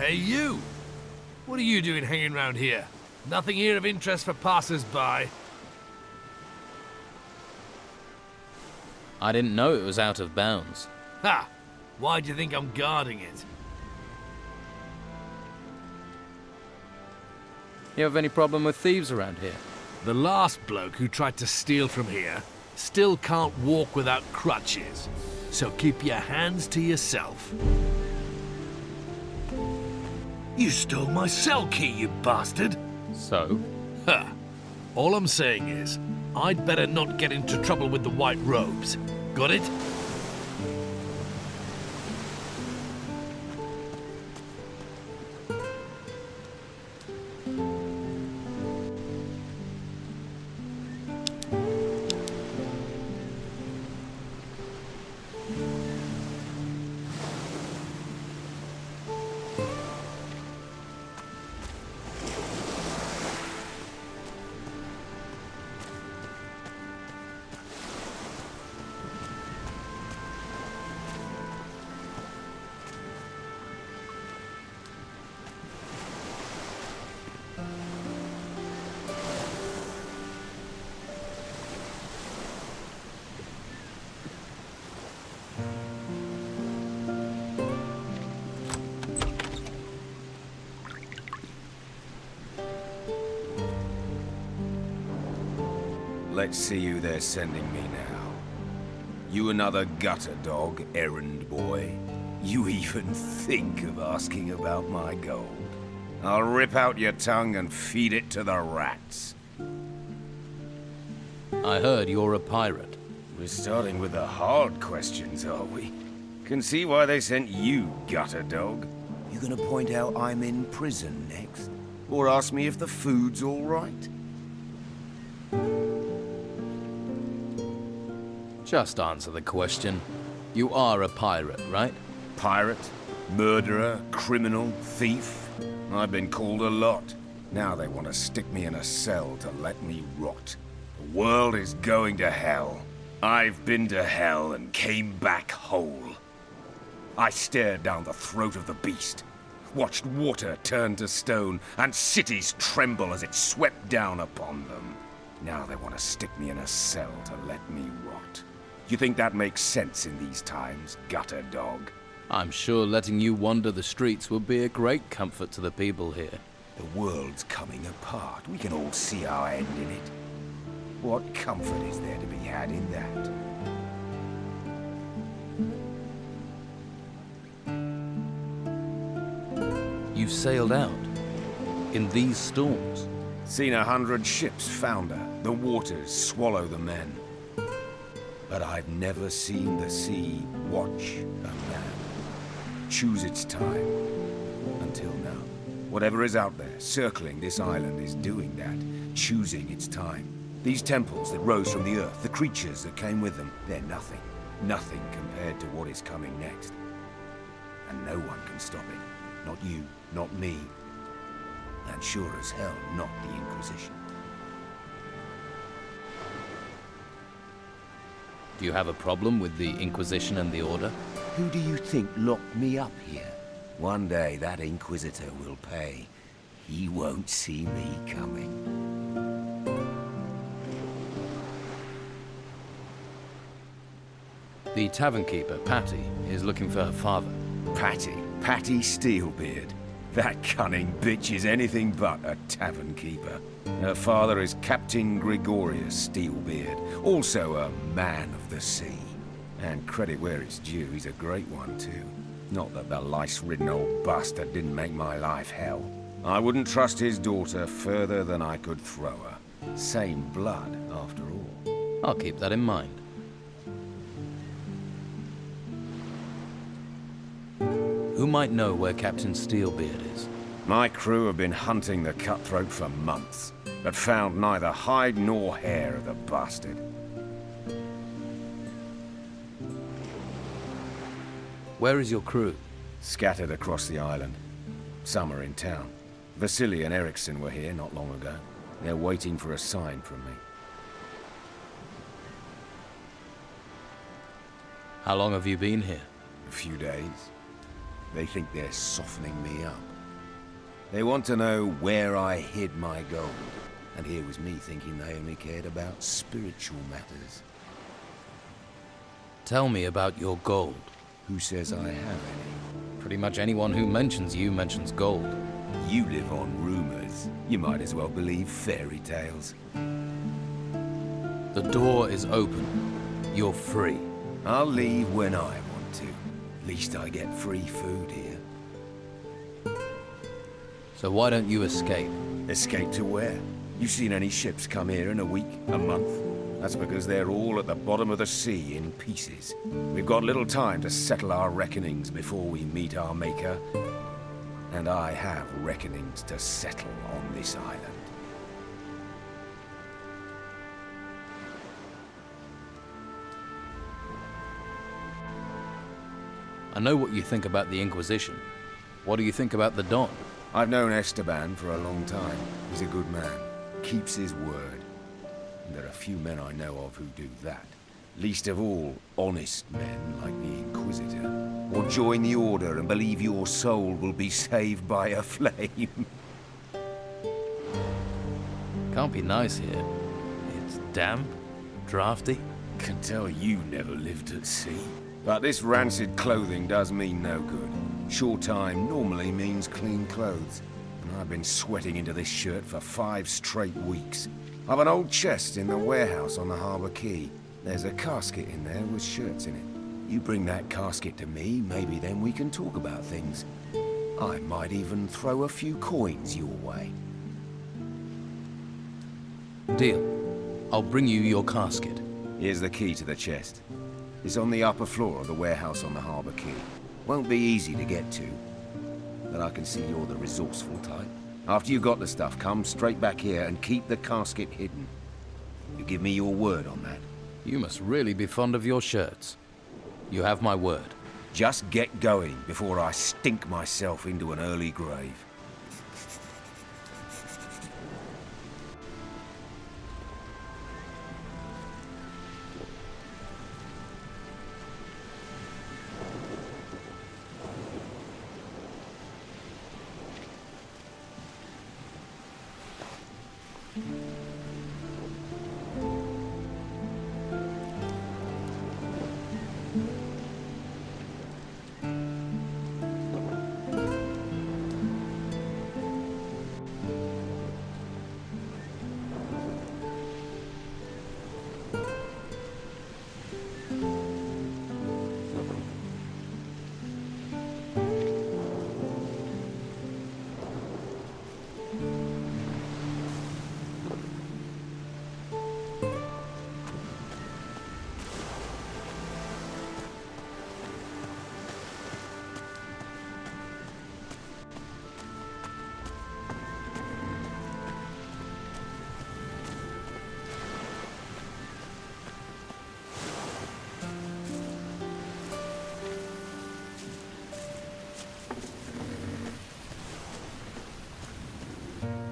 Hey, you! What are you doing hanging around here? Nothing here of interest for passers-by. I didn't know it was out of bounds. Ha! Why do you think I'm guarding it? You have any problem with thieves around here? The last bloke who tried to steal from here still can't walk without crutches. So keep your hands to yourself. You stole my cell key, you bastard! So? Ha! All I'm saying is, I'd better not get into trouble with the white robes. Got it? Let's see who they're sending me now. You another gutter dog, errand boy? You even think of asking about my gold? I'll rip out your tongue and feed it to the rats. I heard you're a pirate. We're starting with the hard questions, are we? Can see why they sent you, gutter dog. You gonna point out I'm in prison next? Or ask me if the food's all right? Just answer the question. You are a pirate, right? Pirate, murderer, criminal, thief. I've been called a lot. Now they want to stick me in a cell to let me rot. The world is going to hell. I've been to hell and came back whole. I stared down the throat of the beast, watched water turn to stone, and cities tremble as it swept down upon them. Now they want to stick me in a cell to let me rot. You think that makes sense in these times, gutter dog? I'm sure letting you wander the streets would be a great comfort to the people here. The world's coming apart. We can all see our end in it. What comfort is there to be had in that? You've sailed out in these storms. Seen 100 ships founder, the waters swallow the men. But I've never seen the sea watch a man. Choose its time. Until now. Whatever is out there, circling this island, is doing that. Choosing its time. These temples that rose from the earth, the creatures that came with them, they're nothing. Nothing compared to what is coming next. And no one can stop it. Not you, not me. And sure as hell, not the Inquisition. Do you have a problem with the Inquisition and the Order? Who do you think locked me up here? One day that Inquisitor will pay. He won't see me coming. The tavern keeper, Paty, is looking for her father. Paty Steelbeard. That cunning bitch is anything but a tavern keeper. Her father is Captain Gregorius Steelbeard, also a man of the sea. And credit where it's due, he's a great one too. Not that the lice-ridden old bastard didn't make my life hell. I wouldn't trust his daughter further than I could throw her. Same blood, after all. I'll keep that in mind. Who might know where Captain Steelbeard is? My crew have been hunting the cutthroat for months, but found neither hide nor hair of the bastard. Where is your crew? Scattered across the island. Some are in town. Vasily and Eriksson were here not long ago. They're waiting for a sign from me. How long have you been here? A few days. They think they're softening me up. They want to know where I hid my gold. And here was me thinking they only cared about spiritual matters. Tell me about your gold. Who says I have any? Pretty much anyone who mentions you mentions gold. You live on rumors. You might as well believe fairy tales. The door is open. You're free. I'll leave when I want to. At least I get free food here. So why don't you escape? Escape to where? You seen any ships come here in a week, a month? That's because they're all at the bottom of the sea in pieces. We've got little time to settle our reckonings before we meet our maker. And I have reckonings to settle on this island. I know what you think about the Inquisition. What do you think about the Don? I've known Esteban for a long time. He's a good man. Keeps his word. And there are few men I know of who do that. Least of all, honest men like the Inquisitor. Or join the Order and believe your soul will be saved by a flame. Can't be nice here. It's damp, drafty. Can tell you never lived at sea. But this rancid clothing does mean no good. Short time normally means clean clothes. And I've been sweating into this shirt for 5 straight weeks. I've an old chest in the warehouse on the Harbour Quay. There's a casket in there with shirts in it. You bring that casket to me, maybe then we can talk about things. I might even throw a few coins your way. Deal. I'll bring you your casket. Here's the key to the chest. It's on the upper floor of the warehouse on the Harbour Quay. Won't be easy to get to, but I can see you're the resourceful type. After you got the stuff, come straight back here and keep the casket hidden. You give me your word on that. You must really be fond of your shirts. You have my word. Just get going before I stink myself into an early grave.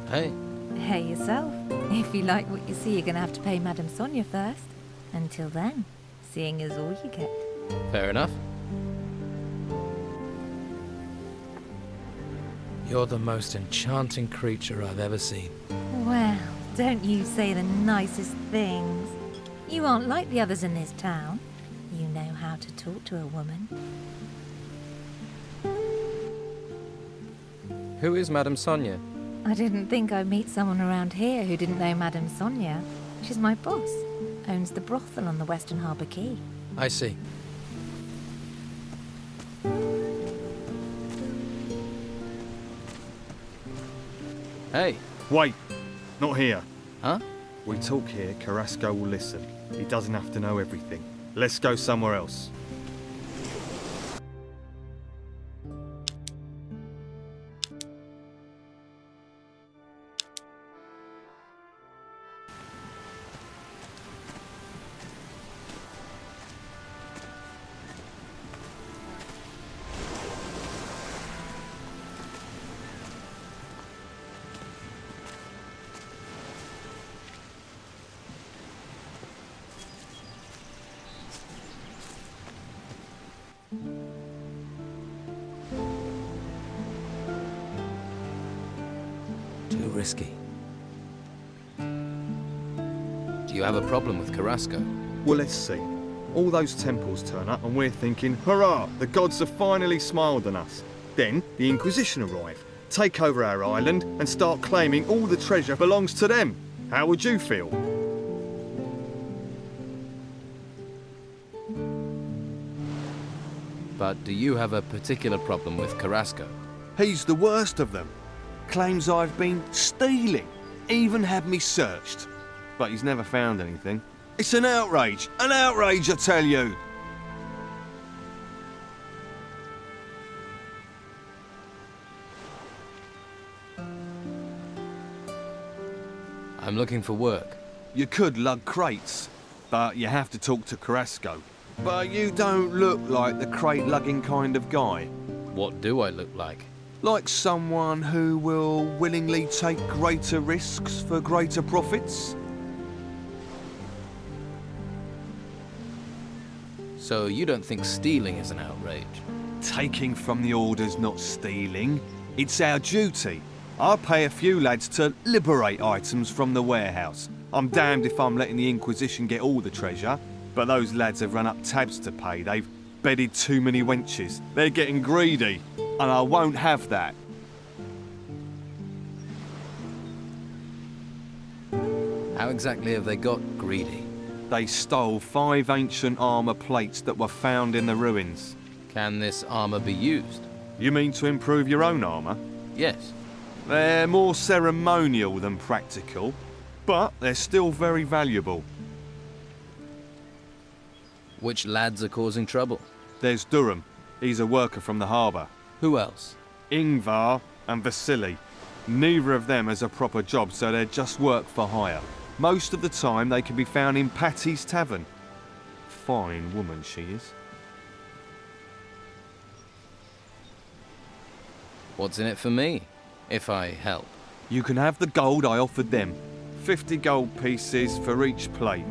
Hey. Hey yourself. If you like what you see, you're gonna have to pay Madame Sonia first. Until then, seeing is all you get. Fair enough. You're the most enchanting creature I've ever seen. Well, don't you say the nicest things. You aren't like the others in this town. You know how to talk to a woman. Who is Madame Sonia? I didn't think I'd meet someone around here who didn't know Madame Sonia. She's my boss. Owns the brothel on the Western Harbour Quay. I see. Hey. Wait, not here. Huh? We talk here, Carrasco will listen. He doesn't have to know everything. Let's go somewhere else. risky. Do you have a problem with Carrasco? Well, let's see. All those temples turn up and we're thinking, hurrah, the gods have finally smiled on us. Then the Inquisition arrive, take over our island and start claiming all the treasure belongs to them. How would you feel? But do you have a particular problem with Carrasco? He's the worst of them. Claims I've been stealing. Even had me searched. But he's never found anything. It's an outrage, I tell you. I'm looking for work. You could lug crates, but you have to talk to Carrasco. But you don't look like the crate-lugging kind of guy. What do I look like? Like someone who will willingly take greater risks for greater profits? So you don't think stealing is an outrage? Taking from the order's not stealing. It's our duty. I pay a few lads to liberate items from the warehouse. I'm damned if I'm letting the Inquisition get all the treasure. But those lads have run up tabs to pay. They've bedded too many wenches. They're getting greedy. And I won't have that. How exactly have they got greedy? They stole 5 ancient armour plates that were found in the ruins. Can this armour be used? You mean to improve your own armour? Yes. They're more ceremonial than practical, but they're still very valuable. Which lads are causing trouble? There's Durham. He's a worker from the harbour. Who else? Ingvar and Vasily. Neither of them has a proper job, so they're just work for hire. Most of the time they can be found in Paty's tavern. Fine woman she is. What's in it for me, if I help? You can have the gold I offered them. 50 gold pieces for each plate.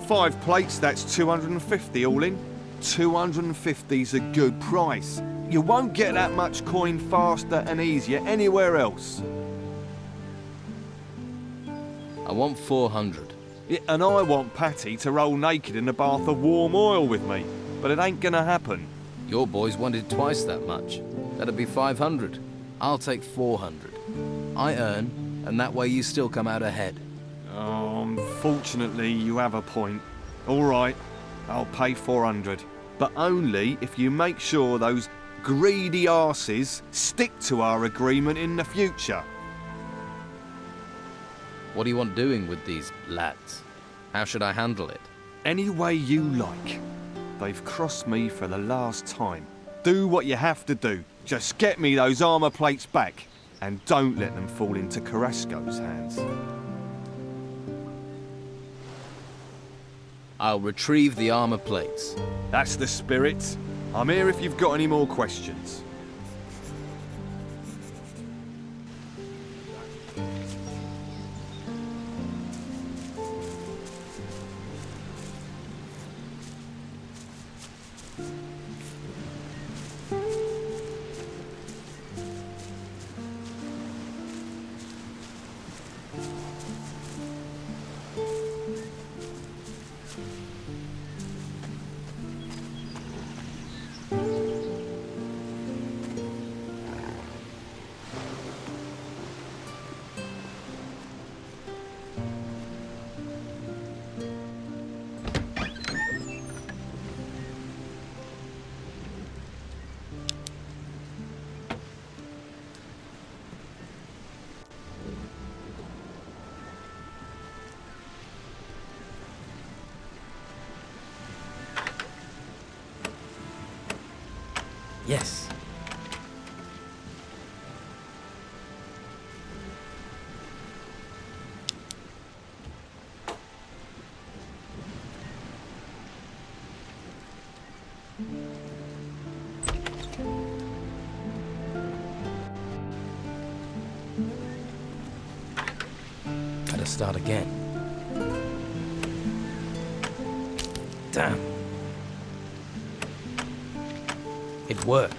5 plates, that's 250 all in. 250's a good price. You won't get that much coin faster and easier anywhere else. I want 400. Yeah, and I want Paty to roll naked in a bath of warm oil with me. But it ain't gonna happen. Your boys wanted twice that much. That'd be 500. I'll take 400. I earn, and that way you still come out ahead. Unfortunately, you have a point. All right, I'll pay 400. But only if you make sure those greedy arses stick to our agreement in the future. What do you want doing with these lads? How should I handle it? Any way you like. They've crossed me for the last time. Do what you have to do. Just get me those armour plates back. And don't let them fall into Carrasco's hands. I'll retrieve the armour plates. That's the spirit. I'm here if you've got any more questions. Yes. Gotta start again. Damn. It worked.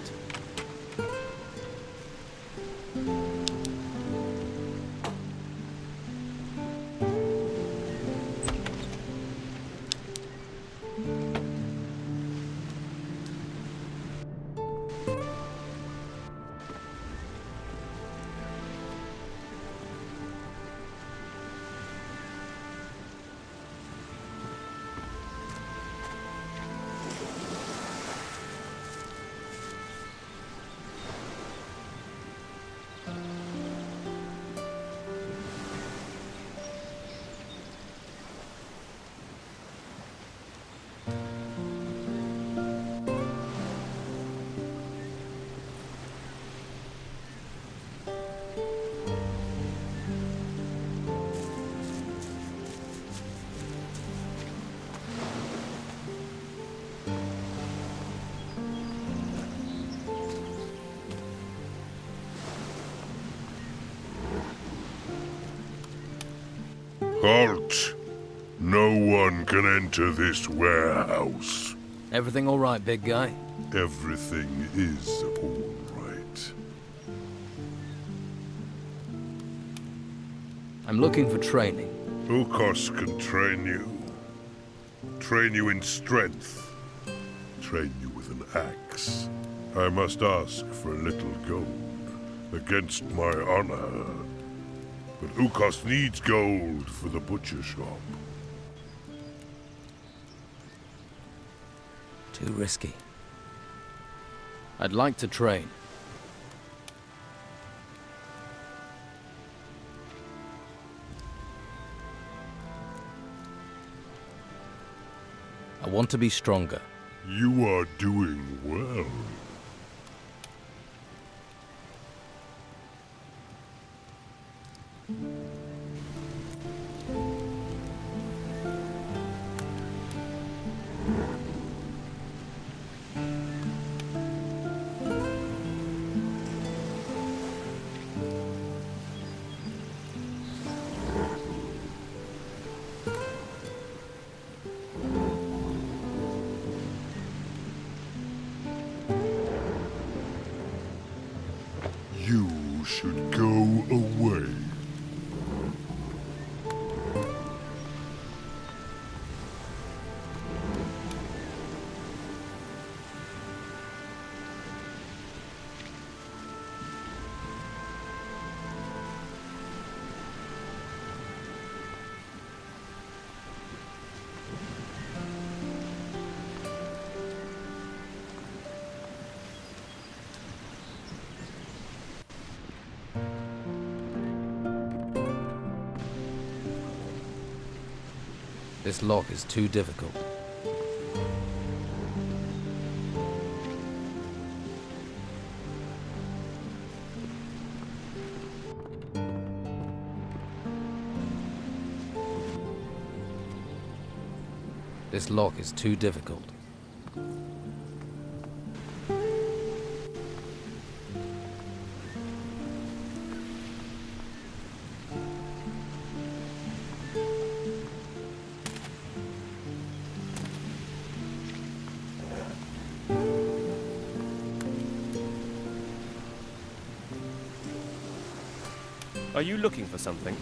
Halt! No one can enter this warehouse. Everything all right, big guy? Everything is all right. I'm looking for training. Ukos can train you. Train you in strength. Train you with an axe. I must ask for a little gold, against my honor. But Ukos needs gold for the butcher shop. Too risky. I'd like to train. I want to be stronger. You are doing well. You should go away. This lock is too difficult. This lock is too difficult. Are you looking for something?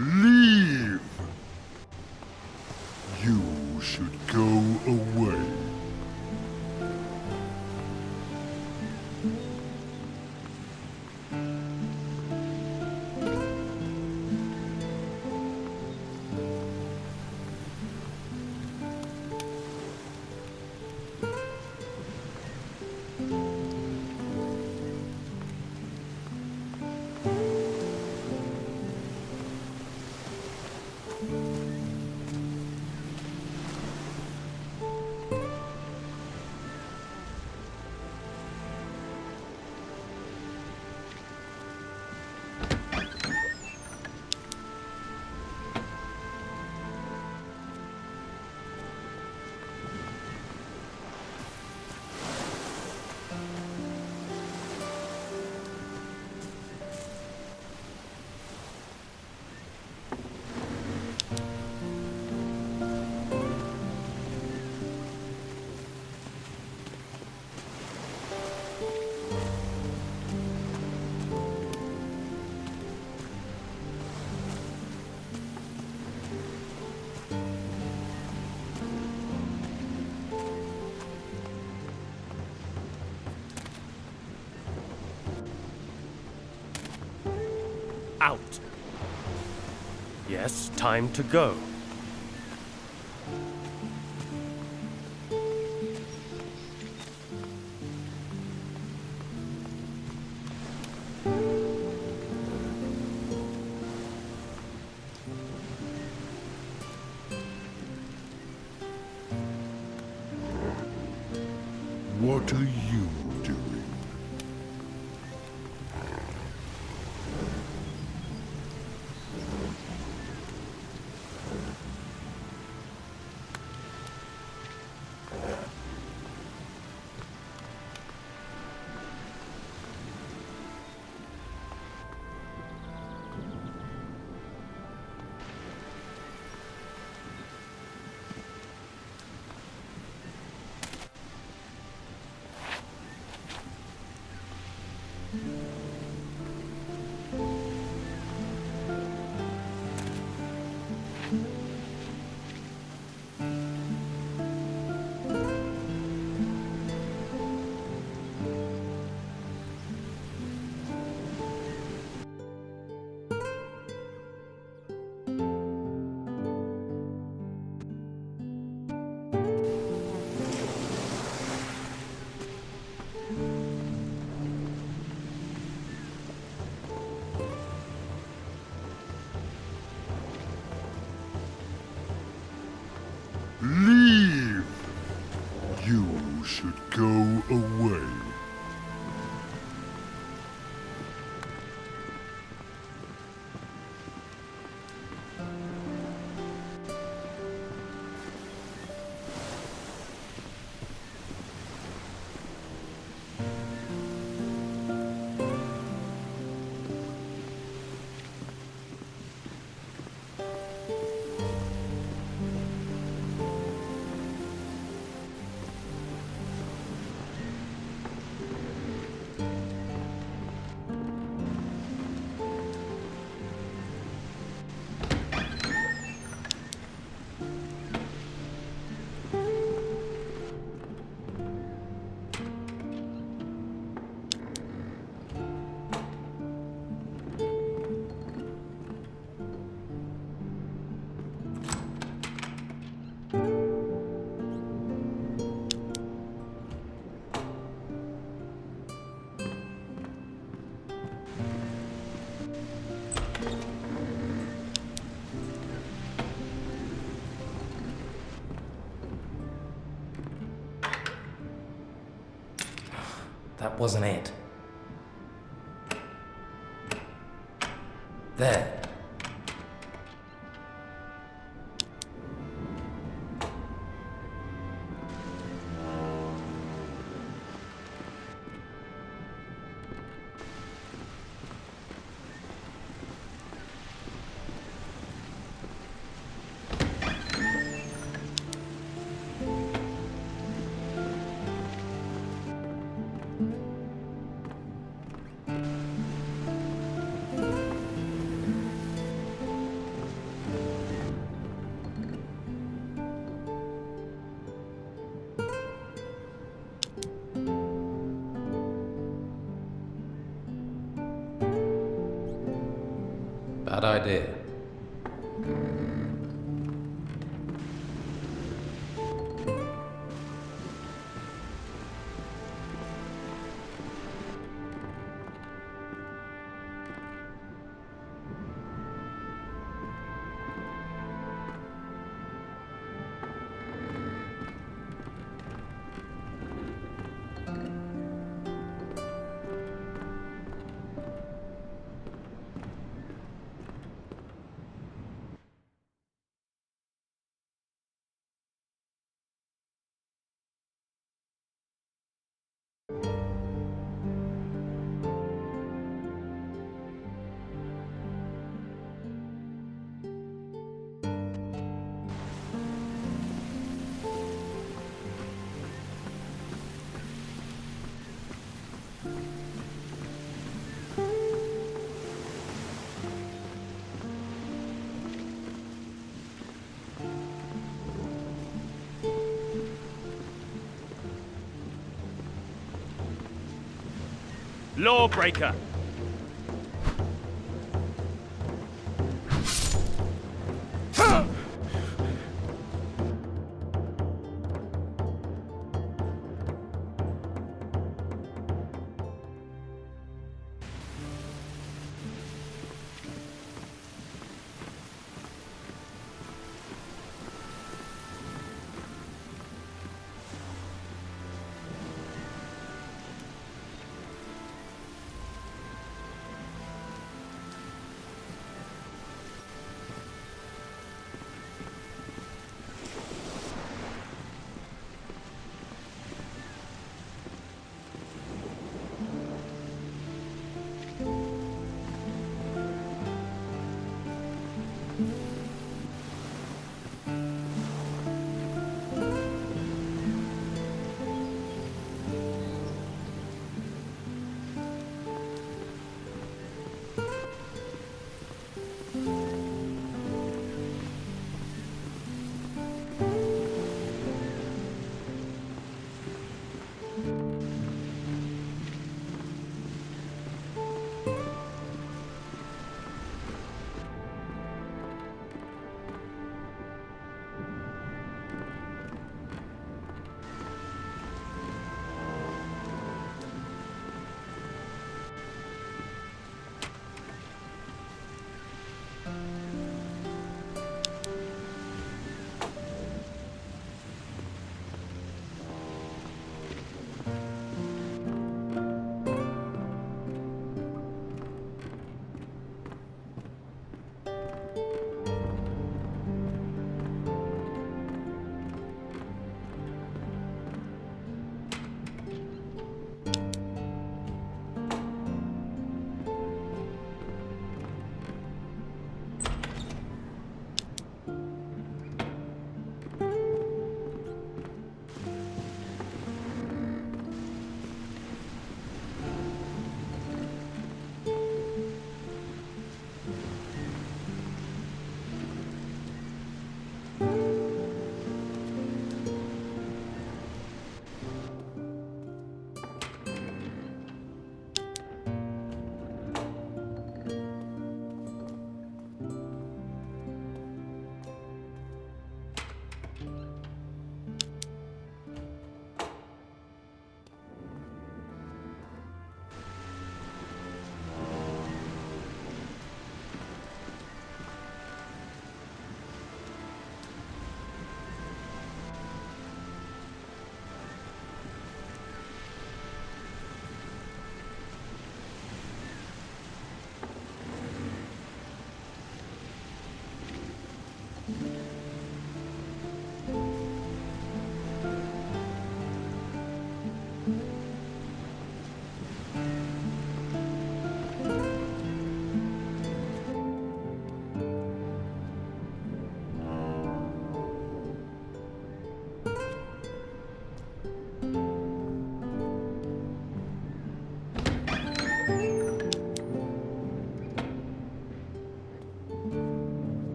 Leave! You should go away. Out. Yes, time to go. What are you doing? Leave! You should go away. That wasn't it. There. Bad idea. Lawbreaker!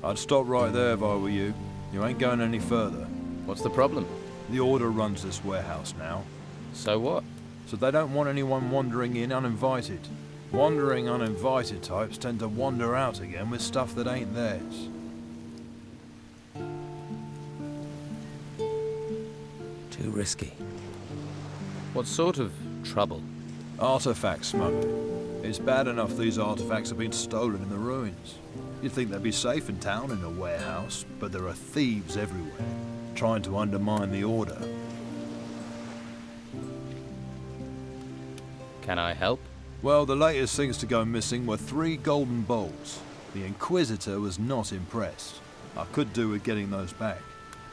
I'd stop right there if I were you. You ain't going any further. What's the problem? The Order runs this warehouse now. So what? So they don't want anyone wandering in uninvited. Wandering uninvited types tend to wander out again with stuff that ain't theirs. Too risky. What sort of trouble? Artifact smuggling. It's bad enough these artifacts have been stolen in the ruins. You'd think they'd be safe in town in a warehouse, but there are thieves everywhere, trying to undermine the Order. Can I help? Well, the latest things to go missing were 3 golden bowls. The Inquisitor was not impressed. I could do with getting those back.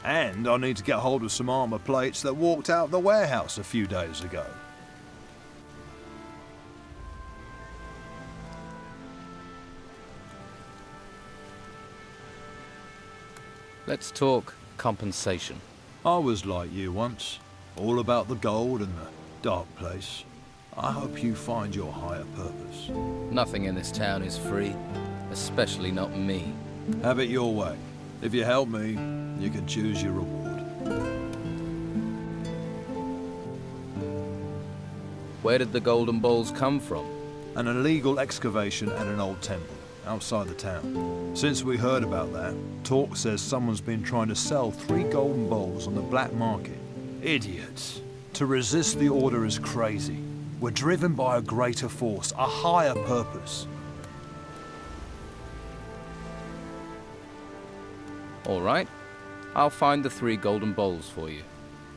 And I need to get hold of some armor plates that walked out of the warehouse a few days ago. Let's talk compensation. I was like you once, all about the gold and the dark place. I hope you find your higher purpose. Nothing in this town is free, especially not me. Have it your way. If you help me, you can choose your reward. Where did the golden balls come from? An illegal excavation at an old temple, outside the town. Since we heard about that, talk says someone's been trying to sell 3 golden bowls on the black market. Idiots. To resist the Order is crazy. We're driven by a greater force, a higher purpose. All right. I'll find the 3 golden bowls for you.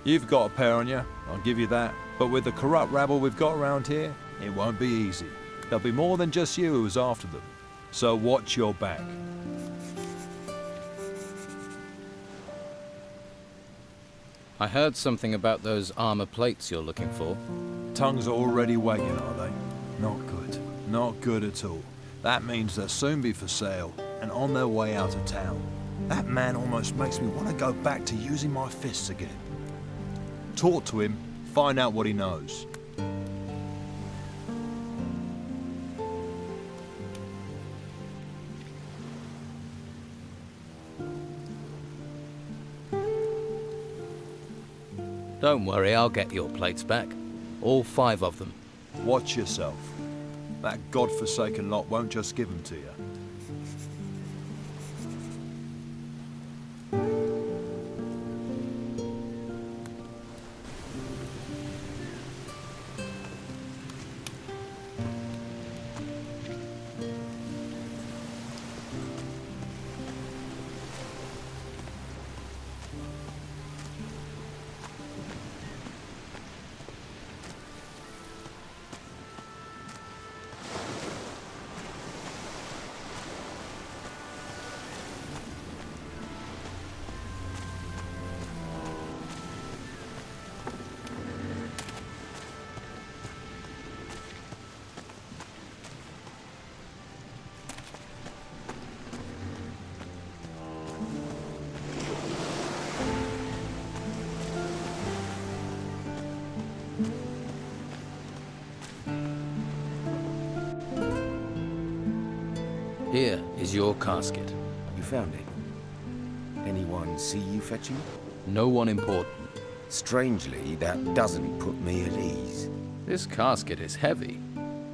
You've got a pair on you, I'll give you that. But with the corrupt rabble we've got around here, it won't be easy. There'll be more than just you who's after them. So watch your back. I heard something about those armor plates you're looking for. Tongues are already wagging, are they? Not good. Not good at all. That means they'll soon be for sale, and on their way out of town. That man almost makes me want to go back to using my fists again. Talk to him, find out what he knows. Don't worry, I'll get your plates back. All 5 of them. Watch yourself. That godforsaken lot won't just give them to you. Here is your casket. You found it? Anyone see you fetching it? No one important. Strangely, that doesn't put me at ease. This casket is heavy.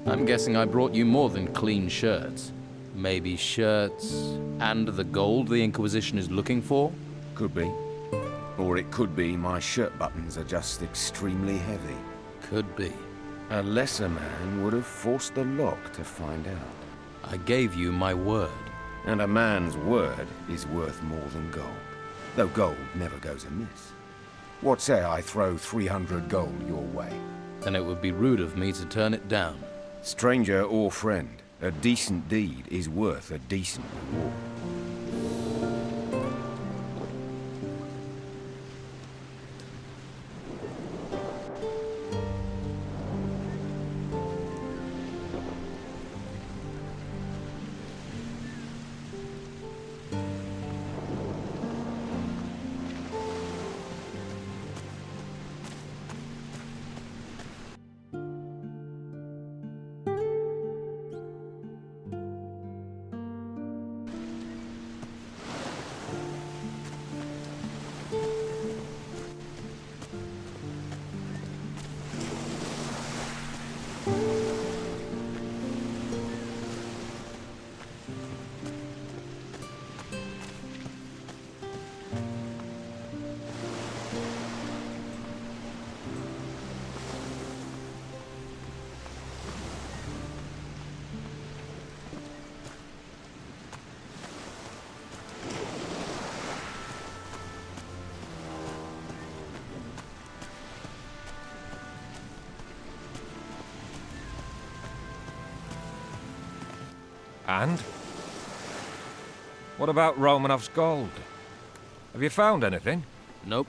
I'm guessing I brought you more than clean shirts. Maybe shirts and the gold the Inquisition is looking for? Could be. Or it could be my shirt buttons are just extremely heavy. Could be. A lesser man would have forced the lock to find out. I gave you my word. And a man's word is worth more than gold. Though gold never goes amiss. What say I throw 300 gold your way? Then it would be rude of me to turn it down. Stranger or friend, a decent deed is worth a decent reward. And? What about Romanov's gold? Have you found anything? Nope,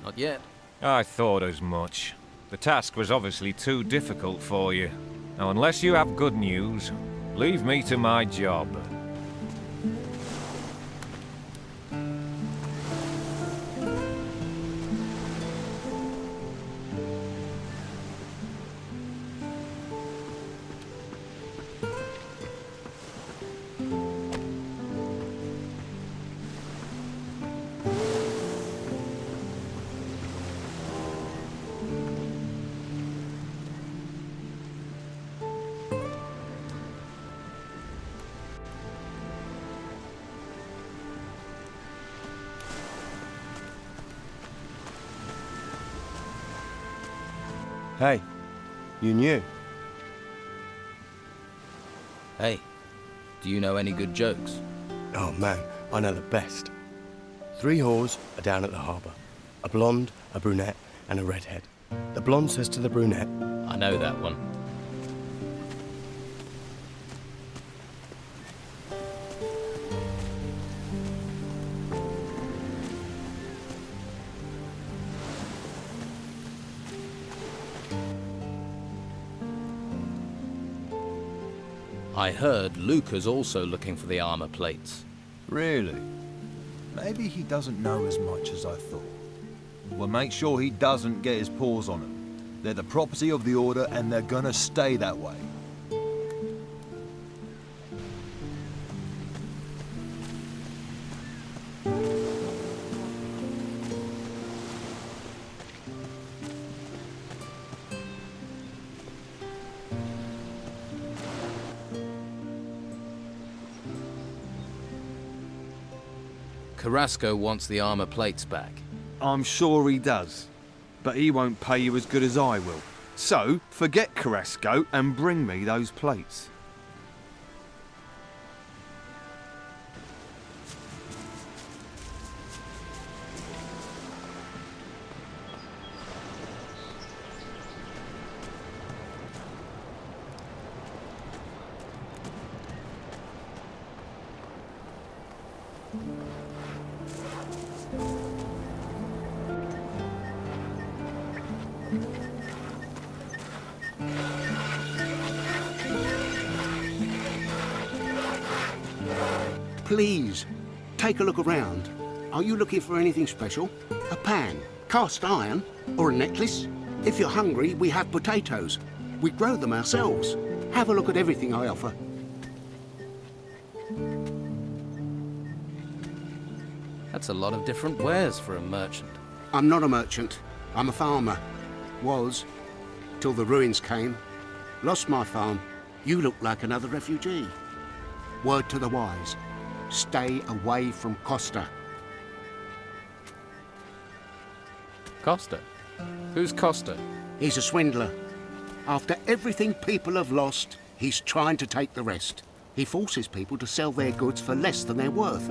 not yet. I thought as much. The task was obviously too difficult for you. Now, unless you have good news, leave me to my job. Hey, you knew? Hey, do you know any good jokes? Oh man, I know the best. 3 whores are down at the harbour. A blonde, a brunette, and a redhead. The blonde says to the brunette, I know that one. I heard Luca's also looking for the armor plates. Really? Maybe he doesn't know as much as I thought. Well, make sure he doesn't get his paws on them. They're the property of the Order, and they're gonna stay that way. Carrasco wants the armor plates back. I'm sure he does. But he won't pay you as good as I will. So, forget Carrasco and bring me those plates. Please, take a look around. Are you looking for anything special? A pan, cast iron, or a necklace? If you're hungry, we have potatoes. We grow them ourselves. Have a look at everything I offer. That's a lot of different wares for a merchant. I'm not a merchant. I'm a farmer. Was, till the ruins came. Lost my farm. You look like another refugee. Word to the wise. Stay away from Costa. Costa? Who's Costa? He's a swindler. After everything people have lost, he's trying to take the rest. He forces people to sell their goods for less than they're worth,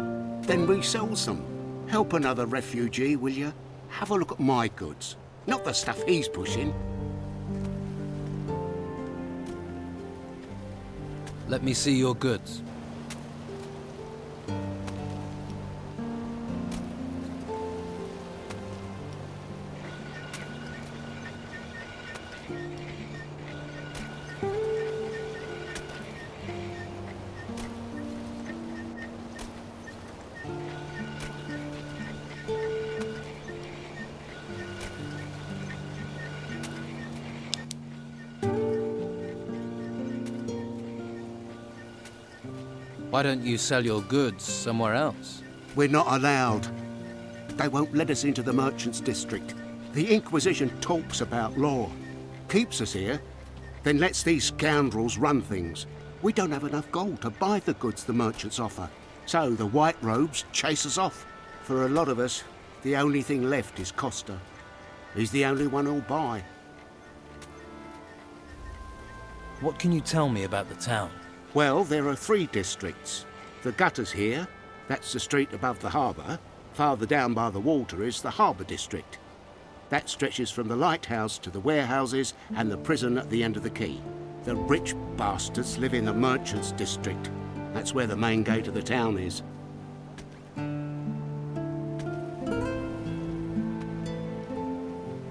then resells them. Help another refugee, will you? Have a look at my goods, not the stuff he's pushing. Let me see your goods. Why don't you sell your goods somewhere else? We're not allowed. They won't let us into the merchants' district. The Inquisition talks about law, keeps us here, then lets these scoundrels run things. We don't have enough gold to buy the goods the merchants offer, so the white robes chase us off. For a lot of us, the only thing left is Costa. He's the only one who'll buy. What can you tell me about the town? Well, there are 3 districts. The gutters here, that's the street above the harbour. Farther down by the water is the harbour district. That stretches from the lighthouse to the warehouses and the prison at the end of the quay. The rich bastards live in the merchants' district. That's where the main gate of the town is.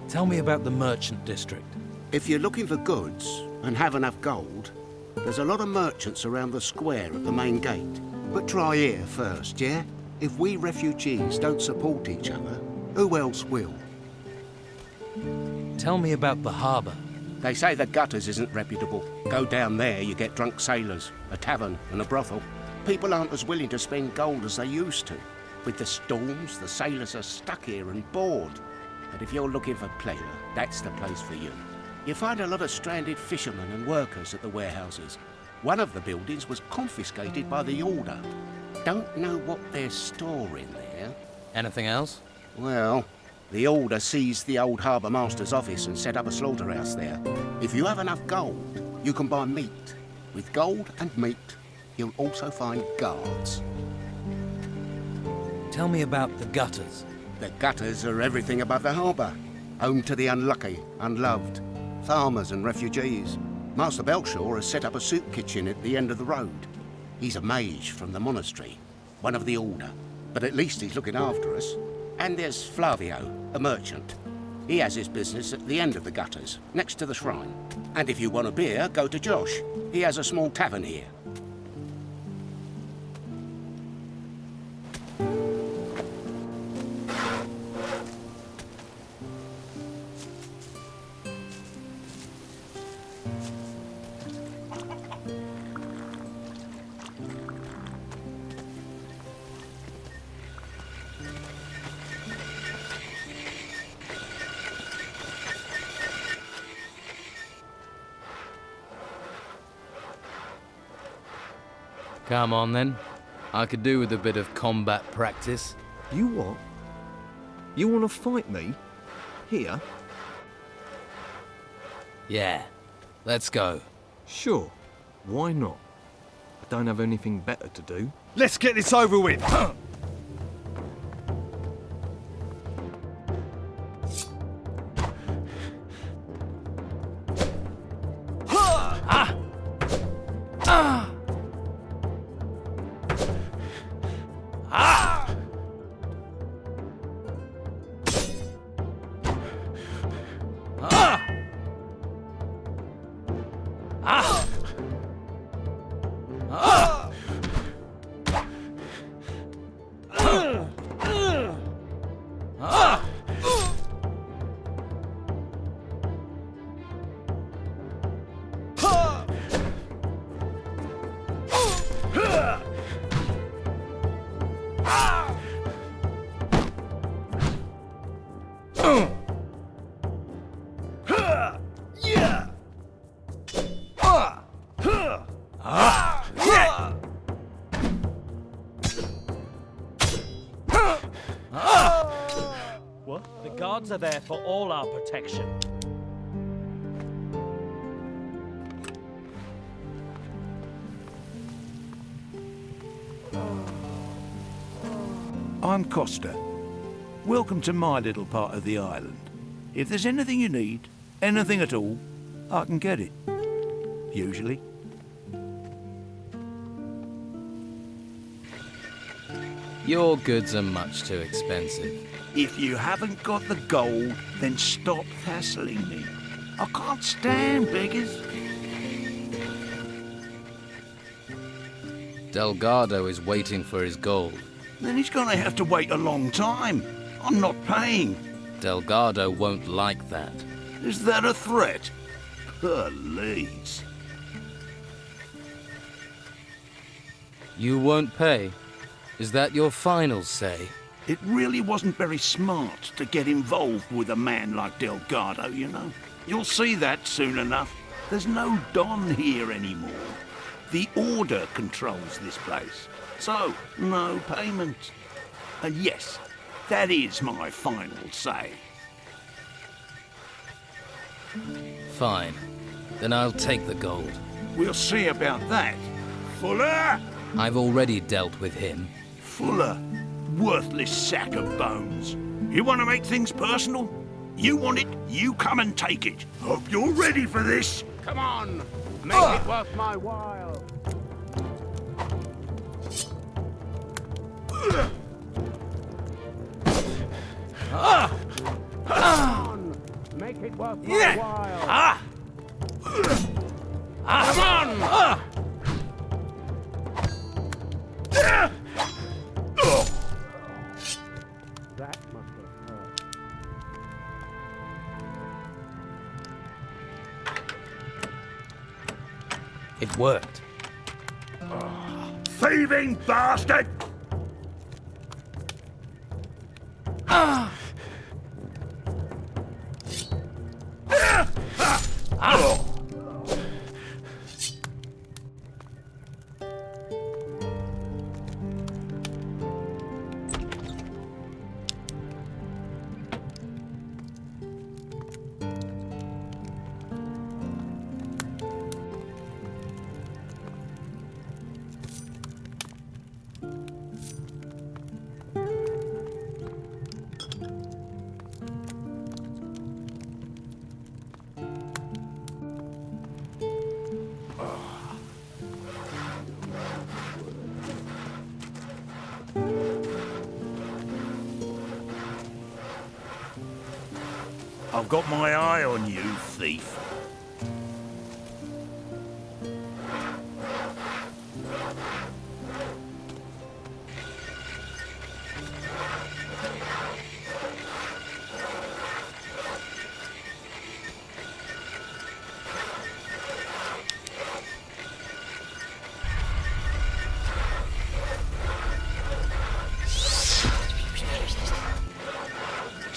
Tell me about the merchant district. If you're looking for goods and have enough gold, there's a lot of merchants around the square at the main gate. But try here first, yeah? If we refugees don't support each other, who else will? Tell me about the harbour. They say the gutters isn't reputable. Go down there, you get drunk sailors, a tavern and a brothel. People aren't as willing to spend gold as they used to. With the storms, the sailors are stuck here and bored. But if you're looking for pleasure, that's the place for you. You find a lot of stranded fishermen and workers at the warehouses. One of the buildings was confiscated by the Order. Don't know what they're storing there. Anything else? Well, the Order seized the old harbour master's office and set up a slaughterhouse there. If you have enough gold, you can buy meat. With gold and meat, you'll also find guards. Tell me about the gutters. The gutters are everything above the harbour. Home to the unlucky, unloved, farmers and refugees. Master Belshaw has set up a soup kitchen at the end of the road. He's a mage from the monastery, one of the Order, but at least he's looking after us. And there's Flavio, a merchant. He has his business at the end of the gutters, next to the shrine. And if you want a beer, go to Josh. He has a small tavern here. Come on then. I could do with a bit of combat practice. You what? You want to fight me? Here? Yeah. Let's go. Sure. Why not? I don't have anything better to do. Let's get this over with! What? The guards are there for all our protection. I'm Costa. Welcome to my little part of the island. If there's anything you need, anything at all, I can get it. Usually. Your goods are much too expensive. If you haven't got the gold, then stop hassling me. I can't stand beggars. Delgado is waiting for his gold. Then he's gonna have to wait a long time. I'm not paying. Delgado won't like that. Is that a threat? Please. You won't pay? Is that your final say? It really wasn't very smart to get involved with a man like Delgado, you know. You'll see that soon enough. There's no Don here anymore. The Order controls this place. So, no payment. And yes, that is my final say. Fine. Then I'll take the gold. We'll see about that. Fuller! I've already dealt with him. Fuller, worthless sack of bones. You want to make things personal? You want it, you come and take it. Hope you're ready for this. Come on, make it worth my while. Come on, make it worth my while. Come on! That must have hurt. It worked. Thieving bastard! I've got my eye on you, thief.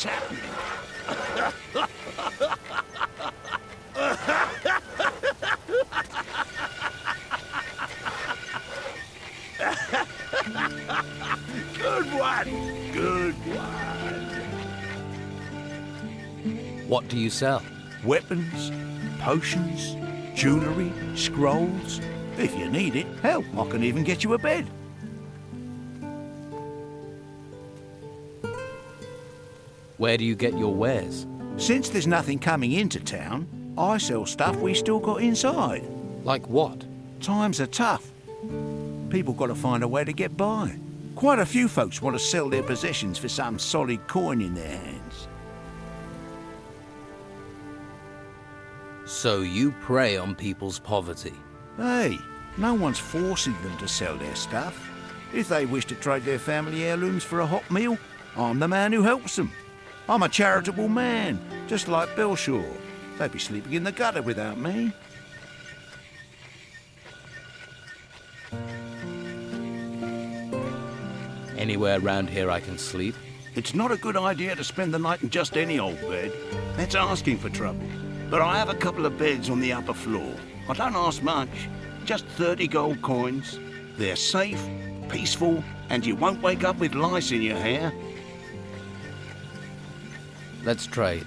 what's happening. Good one. Good one. What do you sell? Weapons, potions, jewellery, scrolls. If you need it, hell, I can even get you a bed. Where do you get your wares? Since there's nothing coming into town, I sell stuff we still got inside. Like what? Times are tough. People got to find a way to get by. Quite a few folks want to sell their possessions for some solid coin in their hands. So you prey on people's poverty? Hey, no one's forcing them to sell their stuff. If they wish to trade their family heirlooms for a hot meal, I'm the man who helps them. I'm a charitable man, just like Belshaw. They'd be sleeping in the gutter without me. Anywhere around here I can sleep? It's not a good idea to spend the night in just any old bed. That's asking for trouble. But I have a couple of beds on the upper floor. I don't ask much, just 30 gold coins. They're safe, peaceful, and you won't wake up with lice in your hair. Let's trade.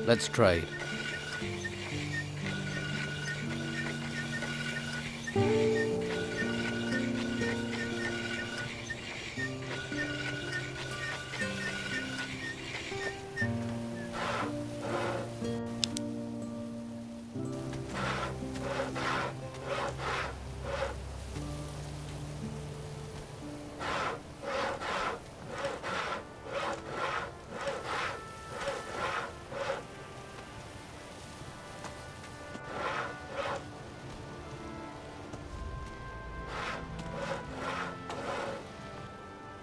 Let's trade.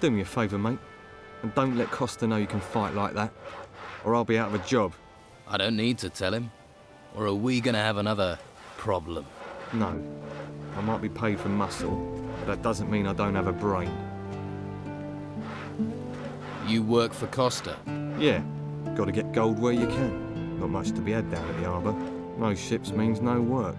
Do me a favour, mate, and don't let Costa know you can fight like that, or I'll be out of a job. I don't need to tell him. Or are we gonna have another problem? No. I might be paid for muscle, but that doesn't mean I don't have a brain. You work for Costa? Yeah, gotta get gold where you can. Not much to be had down at the harbour. No ships means no work.